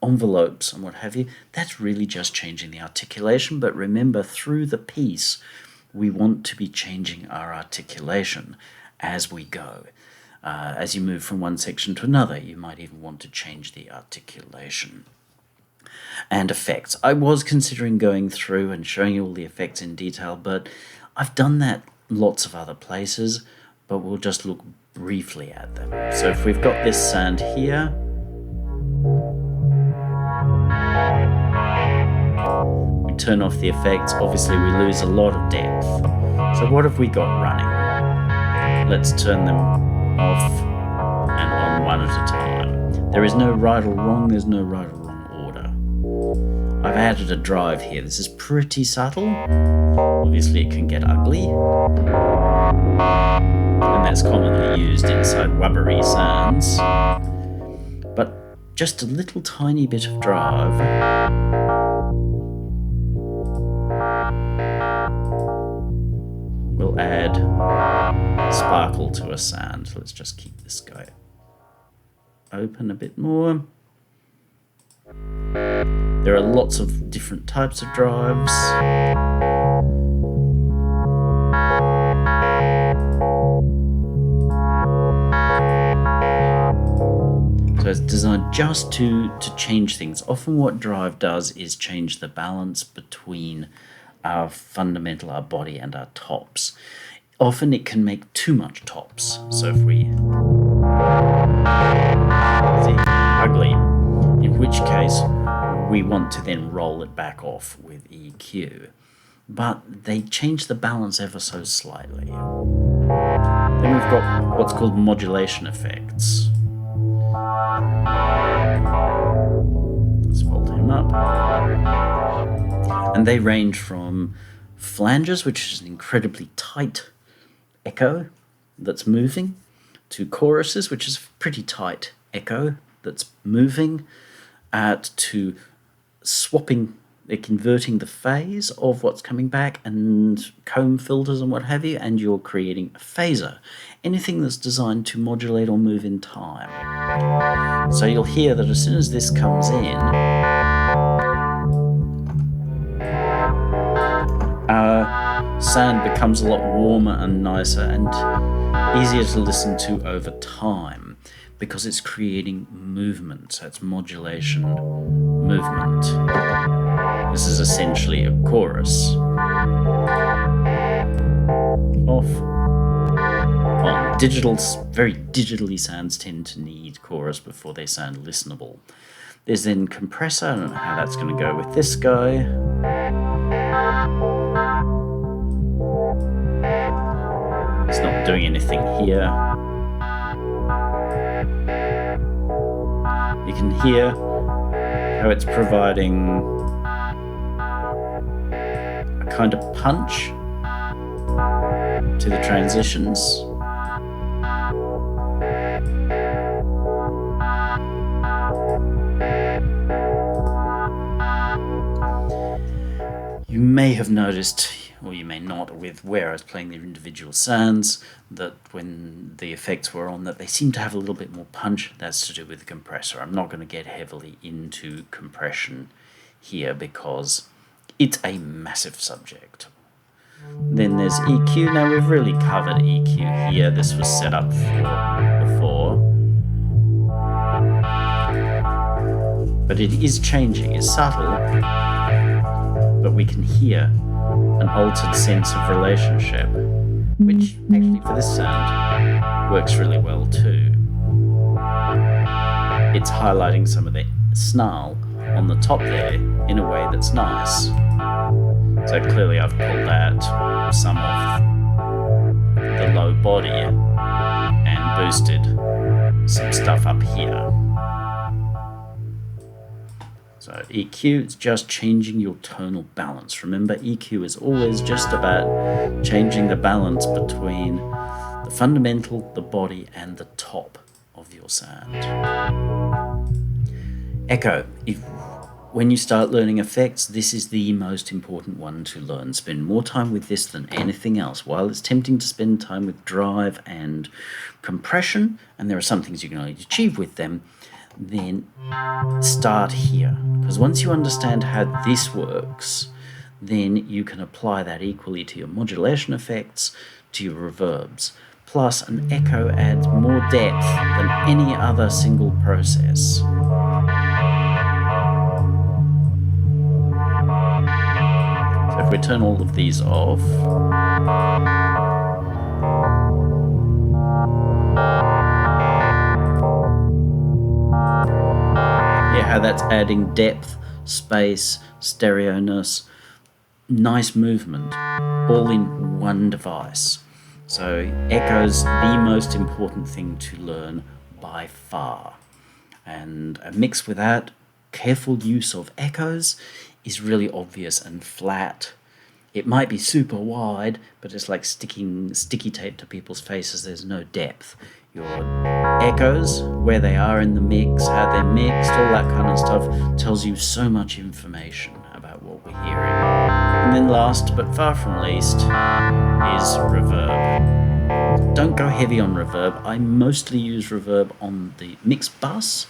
envelopes and what have you, that's really just changing the articulation. But remember, through the piece, we want to be changing our articulation as we go. As you move from one section to another, you might even want to change the articulation. And effects. I was considering going through and showing you all the effects in detail, but I've done that lots of other places, but we'll just look briefly at them. So if we've got this sound here, we turn off the effects, obviously we lose a lot of depth. So what have we got running? Let's turn them off and on one at a time. There is no right or wrong, there's no right or wrong order. I've added a drive here. This is pretty subtle. Obviously it can get ugly, and that's commonly used inside wubbery sounds. But just a little tiny bit of drive will add sparkle to a sound. Let's just keep this guy open a bit more. There are lots of different types of drives. So it's designed just to change things. Often what drive does is change the balance between our fundamental, our body, and our tops. Often it can make too much tops. So if we see, ugly, in which case we want to then roll it back off with EQ. But they change the balance ever so slightly. Then we've got what's called modulation effects. Let's fold him up. And they range from flanges, which is an incredibly tight echo that's moving, to choruses, which is a pretty tight echo that's moving, to swapping, converting the phase of what's coming back, and comb filters and what have you, and you're creating a phaser. Anything that's designed to modulate or move in time. So you'll hear that as soon as this comes in, our sound becomes a lot warmer and nicer and easier to listen to over time, because it's creating movement. So it's modulation, movement. This is essentially a chorus. Off, on. Very digitally sounds tend to need chorus before they sound listenable. There's then compressor. I don't know how that's going to go with this guy. It's not doing anything here. You can hear how it's providing a kind of punch to the transitions. You may have noticed, or you may not, with where I was playing the individual sounds, that when the effects were on, that they seem to have a little bit more punch. That's to do with the compressor. I'm not going to get heavily into compression here because it's a massive subject. Then there's EQ. Now we've really covered EQ here. This was set up before. But it is changing. It's subtle, but we can hear an altered sense of relationship, which actually for this sound works really well too. It's highlighting some of the snarl on the top there in a way that's nice. So clearly I've pulled out some of the low body and boosted some stuff up here. So EQ is just changing your tonal balance. Remember, EQ is always just about changing the balance between the fundamental, the body, and the top of your sound. Echo. When you start learning effects, this is the most important one to learn. Spend more time with this than anything else. While it's tempting to spend time with drive and compression, and there are some things you can only achieve with them, then start here, because once you understand how this works, then you can apply that equally to your modulation effects, to your reverbs. Plus, an echo adds more depth than any other single process. So if we turn all of these off, how that's adding depth, space, stereo-ness, nice movement, all in one device. So echo's the most important thing to learn by far. And a mix with that, careful use of echoes is really obvious and flat. It might be super wide, but it's like sticking sticky tape to people's faces. There's no depth. Your echoes, where they are in the mix, how they're mixed, all that kind of stuff tells you so much information about what we're hearing. And then last, but far from least, is reverb. Don't go heavy on reverb. I mostly use reverb on the mix bus,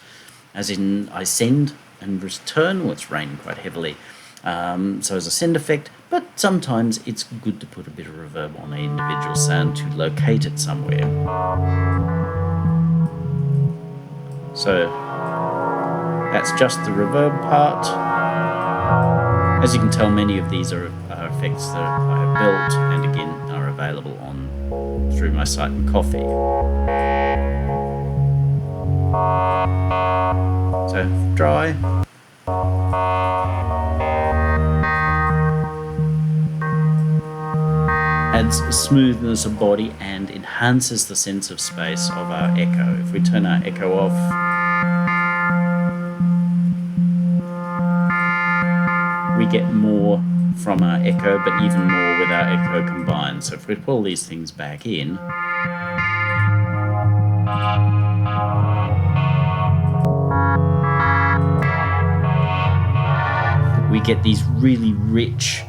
as in I send and return. Well, it's raining quite heavily. So as a send effect, but sometimes it's good to put a bit of reverb on an individual sound to locate it somewhere. So that's just the reverb part. As you can tell, many of these are effects that I have built and again are available through my site and Coffee. So dry. Adds smoothness of body and enhances the sense of space of our echo. If we turn our echo off, we get more from our echo, but even more with our echo combined. So if we pull these things back in, we get these really rich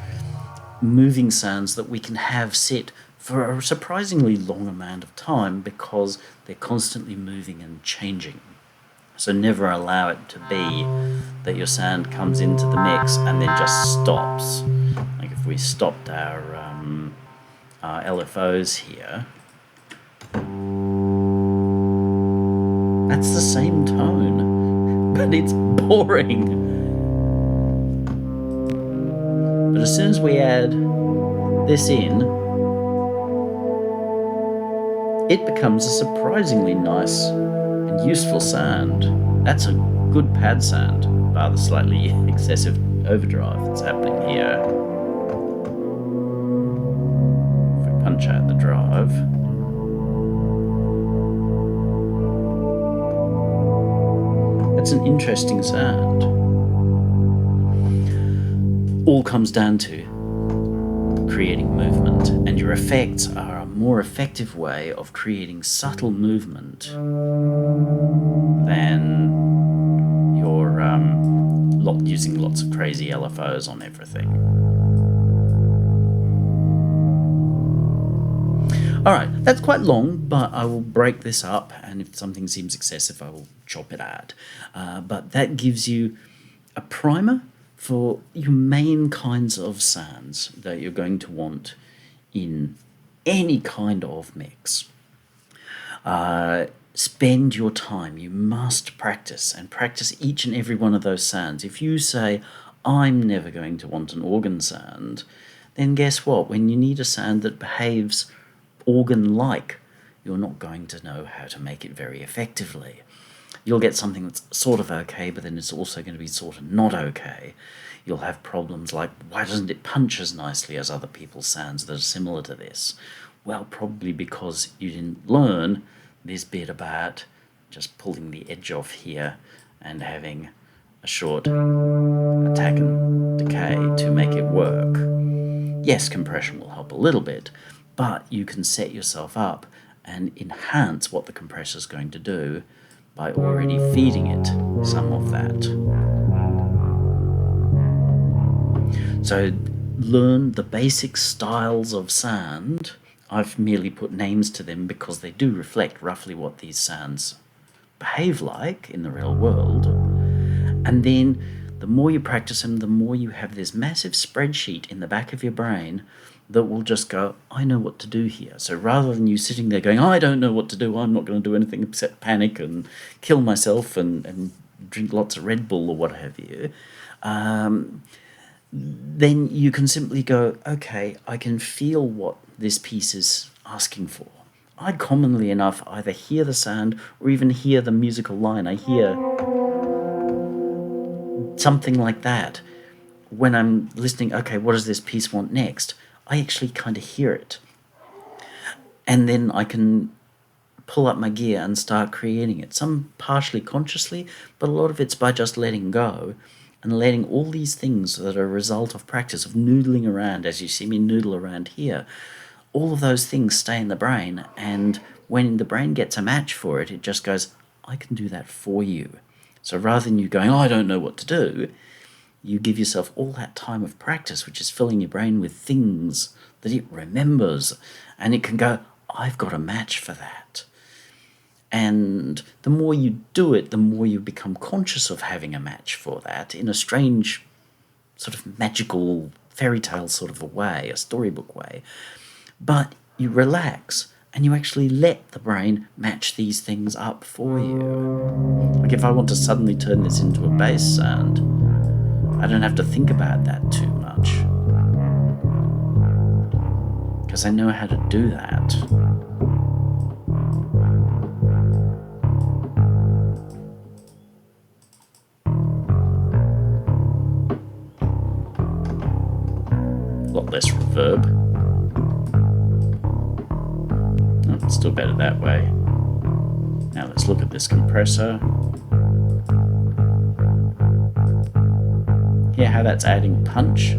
moving sounds that we can have set for a surprisingly long amount of time because they're constantly moving and changing. So never allow it to be that your sound comes into the mix and then just stops. Like if we stopped our LFOs here, that's the same tone, but it's boring. But as soon as we add this in, it becomes a surprisingly nice and useful sound. That's a good pad sound, bar the slightly excessive overdrive that's happening here. If we punch out the drive, that's an interesting sound. All comes down to creating movement, and your effects are a more effective way of creating subtle movement than your using lots of crazy LFOs on everything. Alright, that's quite long, but I will break this up, and if something seems excessive I will chop it out. But that gives you a primer for your main kinds of sounds that you're going to want in any kind of mix. Spend your time. You must practice, and practice each and every one of those sounds. If you say, I'm never going to want an organ sound, then guess what? When you need a sound that behaves organ-like, you're not going to know how to make it very effectively. You'll get something that's sort of okay, but then it's also going to be sort of not okay. You'll have problems like, why doesn't it punch as nicely as other people's sounds that are similar to this? Well, probably because you didn't learn this bit about just pulling the edge off here and having a short attack and decay to make it work. Yes, compression will help a little bit, but you can set yourself up and enhance what the compressor is going to do by already feeding it some of that. So learn the basic styles of sound. I've merely put names to them because they do reflect roughly what these sounds behave like in the real world. And then the more you practice them, the more you have this massive spreadsheet in the back of your brain that will just go, I know what to do here. So rather than you sitting there going, I don't know what to do, I'm not going to do anything except panic and kill myself and drink lots of Red Bull or what have you, then you can simply go, okay, I can feel what this piece is asking for. I commonly enough either hear the sound or even hear the musical line. I hear something like that. When I'm listening, okay, what does this piece want next? I actually kind of hear it. And then I can pull up my gear and start creating it. Some partially consciously, but a lot of it's by just letting go and letting all these things that are a result of practice, of noodling around, as you see me noodle around here, all of those things stay in the brain, and when the brain gets a match for it, it just goes, I can do that for you. So rather than you going, oh, I don't know what to do, you give yourself all that time of practice, which is filling your brain with things that it remembers, and it can go, I've got a match for that. And the more you do it, the more you become conscious of having a match for that in a strange sort of magical fairy tale sort of a way, a storybook way. But you relax and you actually let the brain match these things up for you. Like if I want to suddenly turn this into a bass sound, I don't have to think about that too much, because I know how to do that. A lot less reverb. Oh, it's still better that way. Now let's look at this compressor. Hear how that's adding punch?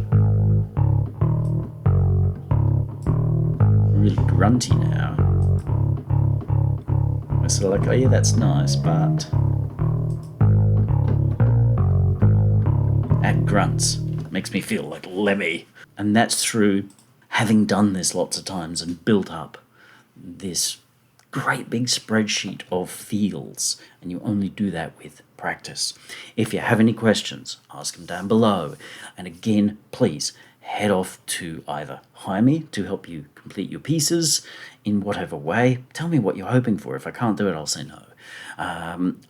grunty now. We're sort of like, oh yeah, that's nice, but at grunts makes me feel like Lemmy. And that's through having done this lots of times and built up this great big spreadsheet of feels, and you only do that with practice. If you have any questions, ask them down below. And again, please head off to either hire me to help you complete your pieces in whatever way. Tell me what you're hoping for. If I can't do it, I'll say no.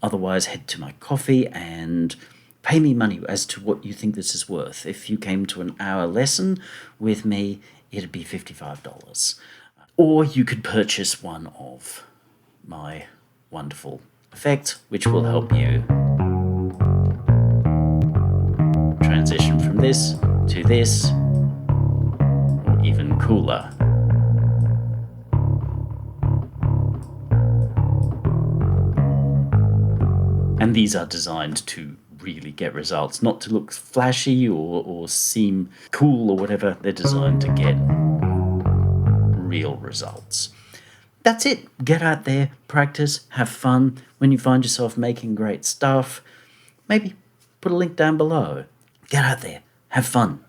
Otherwise, head to my coffee and pay me money as to what you think this is worth. If you came to an hour lesson with me, it'd be $55. Or you could purchase one of my wonderful effects, which will help you transition from this to this, or even cooler. And these are designed to really get results, not to look flashy or seem cool or whatever. They're designed to get real results. That's it. Get out there, practice, have fun. When you find yourself making great stuff, maybe put a link down below. Get out there, have fun.